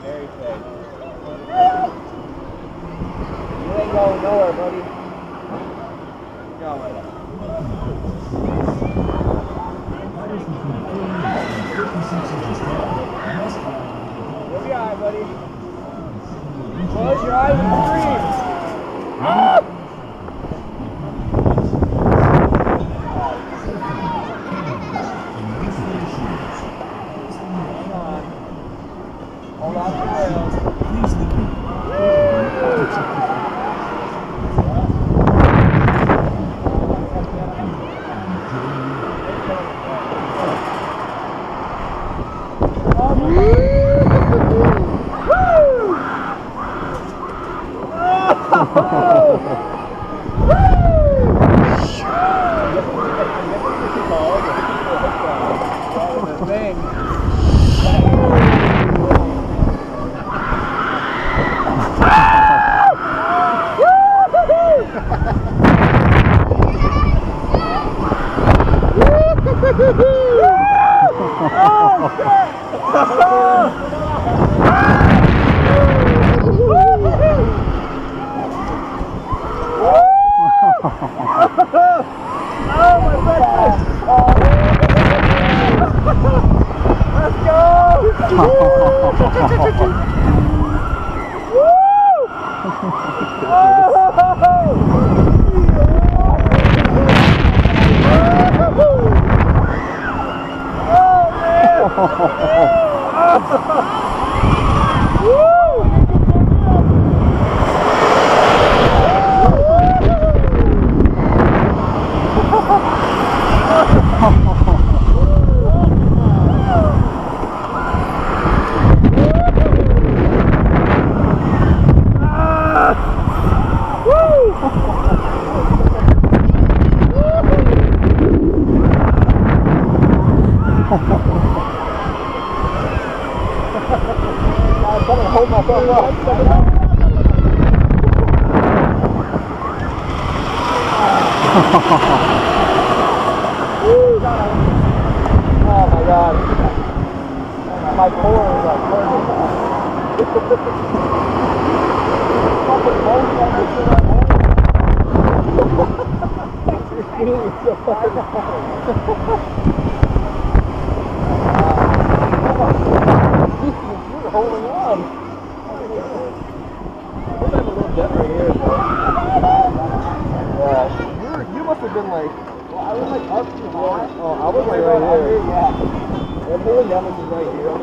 Very safe. You ain't going nowhere, buddy. Keep going. You'll be alright, buddy. Close your eyes and scream. Ah! Hold on to the rails. Oh my god. My core is like perfect. Fucking bones on this shit right now. You're feeling so fucking You're holding on. We're having a little depth right here. Yeah. You must have been like, well, I was like up too high. Oh, I was like right here. Yeah. They're pulling down, which is right here.